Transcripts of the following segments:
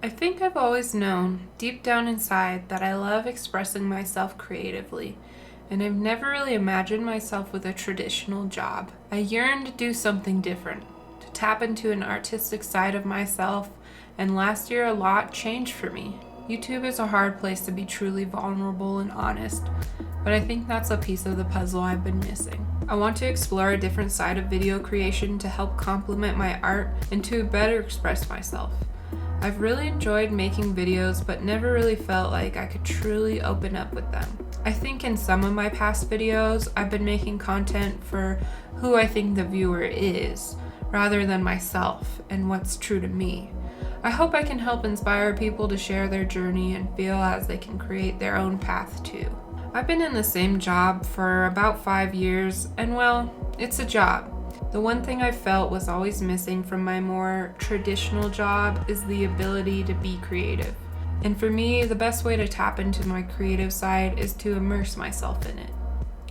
I think I've always known, deep down inside, that I love expressing myself creatively, and I've never really imagined myself with a traditional job. I yearn to do something different, to tap into an artistic side of myself, and last year a lot changed for me. YouTube is a hard place to be truly vulnerable and honest, but I think that's a piece of the puzzle I've been missing. I want to explore a different side of video creation to help complement my art and to better express myself. I've really enjoyed making videos, but never really felt like I could truly open up with them. I think in some of my past videos, I've been making content for who I think the viewer is, rather than myself and what's true to me. I hope I can help inspire people to share their journey and feel as they can create their own path too. I've been in the same job for about 5 years, and well, it's a job. The one thing I felt was always missing from my more traditional job is the ability to be creative. And for me, the best way to tap into my creative side is to immerse myself in it.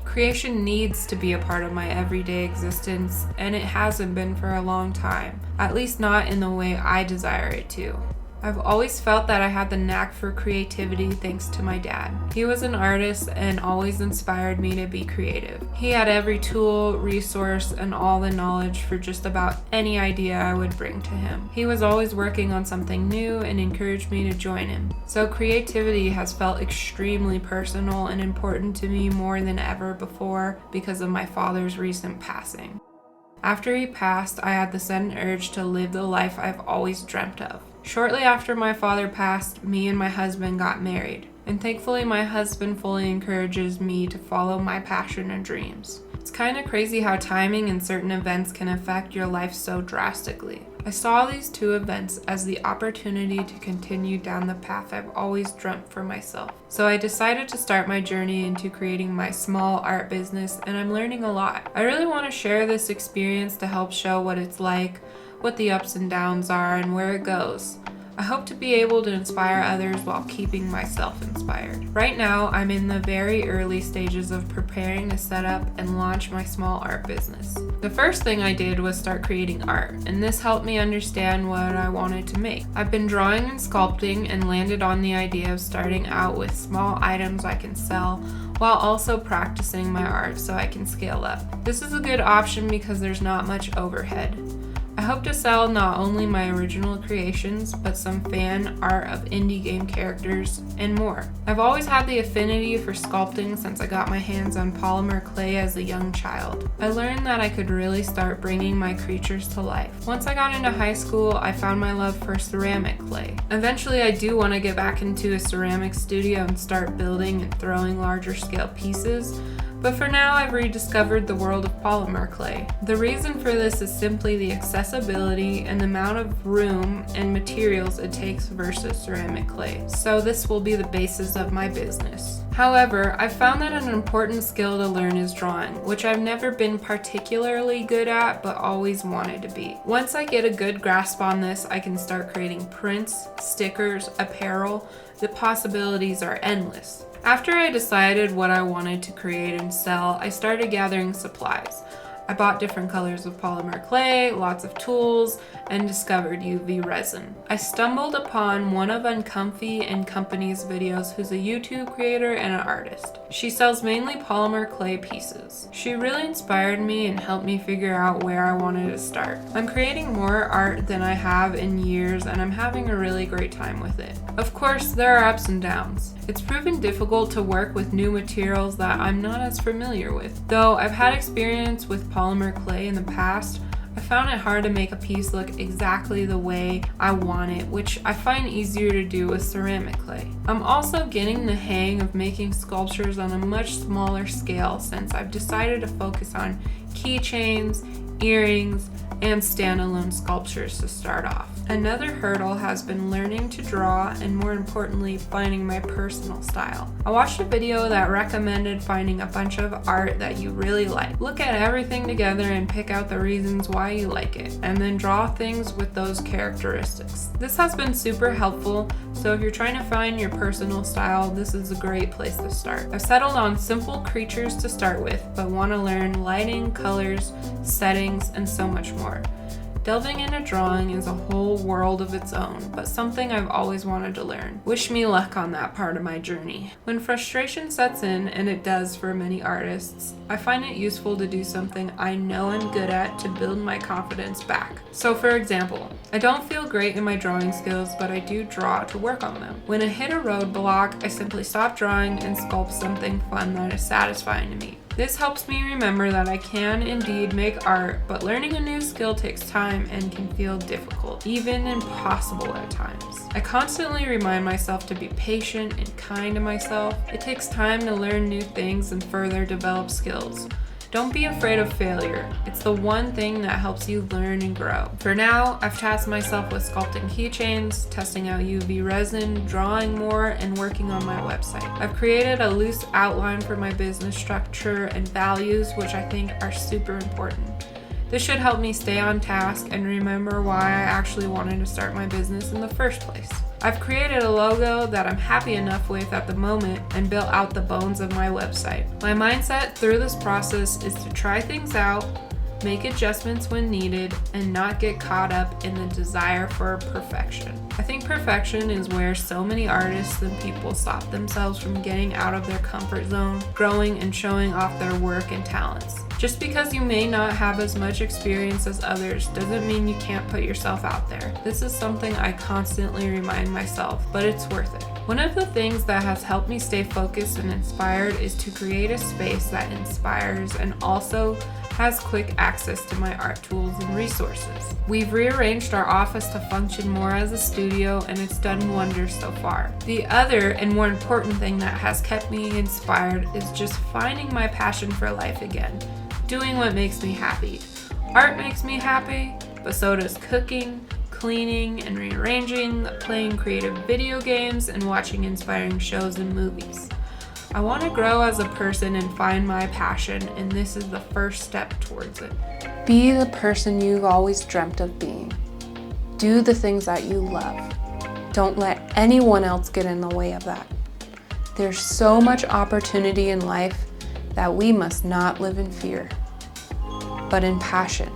Creation needs to be a part of my everyday existence, and it hasn't been for a long time, at least not in the way I desire it to. I've always felt that I had the knack for creativity thanks to my dad. He was an artist and always inspired me to be creative. He had every tool, resource, and all the knowledge for just about any idea I would bring to him. He was always working on something new and encouraged me to join him. So creativity has felt extremely personal and important to me more than ever before because of my father's recent passing. After he passed, I had the sudden urge to live the life I've always dreamt of. Shortly after my father passed, me and my husband got married, and thankfully my husband fully encourages me to follow my passion and dreams. It's kind of crazy how timing and certain events can affect your life so drastically. I saw these two events as the opportunity to continue down the path I've always dreamt for myself. So I decided to start my journey into creating my small art business, and I'm learning a lot. I really want to share this experience to help show what it's like, what the ups and downs are, and where it goes. I hope to be able to inspire others while keeping myself inspired. Right now, I'm in the very early stages of preparing to set up and launch my small art business. The first thing I did was start creating art, and this helped me understand what I wanted to make. I've been drawing and sculpting and landed on the idea of starting out with small items I can sell while also practicing my art so I can scale up. This is a good option because there's not much overhead. I hope to sell not only my original creations, but some fan art of indie game characters and more. I've always had the affinity for sculpting since I got my hands on polymer clay as a young child. I learned that I could really start bringing my creatures to life. Once I got into high school, I found my love for ceramic clay. Eventually, I do want to get back into a ceramic studio and start building and throwing larger scale pieces. But for now, I've rediscovered the world of polymer clay. The reason for this is simply the accessibility and the amount of room and materials it takes versus ceramic clay. So this will be the basis of my business. However, I've found that an important skill to learn is drawing, which I've never been particularly good at, but always wanted to be. Once I get a good grasp on this, I can start creating prints, stickers, apparel. The possibilities are endless. After I decided what I wanted to create and sell, I started gathering supplies. I bought different colors of polymer clay, lots of tools, and discovered UV resin. I stumbled upon one of Uncomfy and Company's videos, who's a YouTube creator and an artist. She sells mainly polymer clay pieces. She really inspired me and helped me figure out where I wanted to start. I'm creating more art than I have in years, and I'm having a really great time with it. Of course, there are ups and downs. It's proven difficult to work with new materials that I'm not as familiar with. Though I've had experience with polymer clay in the past, I found it hard to make a piece look exactly the way I want it, which I find easier to do with ceramic clay. I'm also getting the hang of making sculptures on a much smaller scale since I've decided to focus on keychains, earrings, and standalone sculptures to start off. Another hurdle has been learning to draw and, more importantly, finding my personal style. I watched a video that recommended finding a bunch of art that you really like. Look at everything together and pick out the reasons why you like it, and then draw things with those characteristics. This has been super helpful, so if you're trying to find your personal style, this is a great place to start. I've settled on simple creatures to start with, but want to learn lighting, colors, settings, and so much more. Delving into drawing is a whole world of its own, but something I've always wanted to learn. Wish me luck on that part of my journey. When frustration sets in, and it does for many artists, I find it useful to do something I know I'm good at to build my confidence back. So for example, I don't feel great in my drawing skills, but I do draw to work on them. When I hit a roadblock, I simply stop drawing and sculpt something fun that is satisfying to me. This helps me remember that I can indeed make art, but learning a new skill takes time and can feel difficult, even impossible at times. I constantly remind myself to be patient and kind to myself. It takes time to learn new things and further develop skills. Don't be afraid of failure. It's the one thing that helps you learn and grow. For now, I've tasked myself with sculpting keychains, testing out UV resin, drawing more, and working on my website. I've created a loose outline for my business structure and values, which I think are super important. This should help me stay on task and remember why I actually wanted to start my business in the first place. I've created a logo that I'm happy enough with at the moment and built out the bones of my website. My mindset through this process is to try things out, make adjustments when needed, and not get caught up in the desire for perfection. I think perfection is where so many artists and people stop themselves from getting out of their comfort zone, growing, and showing off their work and talents. Just because you may not have as much experience as others doesn't mean you can't put yourself out there. This is something I constantly remind myself, but it's worth it. One of the things that has helped me stay focused and inspired is to create a space that inspires and also has quick access to my art tools and resources. We've rearranged our office to function more as a studio, and it's done wonders so far. The other and more important thing that has kept me inspired is just finding my passion for life again, doing what makes me happy. Art makes me happy, but so does cooking, cleaning and rearranging, playing creative video games, and watching inspiring shows and movies. I want to grow as a person and find my passion, and this is the first step towards it. Be the person you've always dreamt of being. Do the things that you love. Don't let anyone else get in the way of that. There's so much opportunity in life that we must not live in fear, but in passion.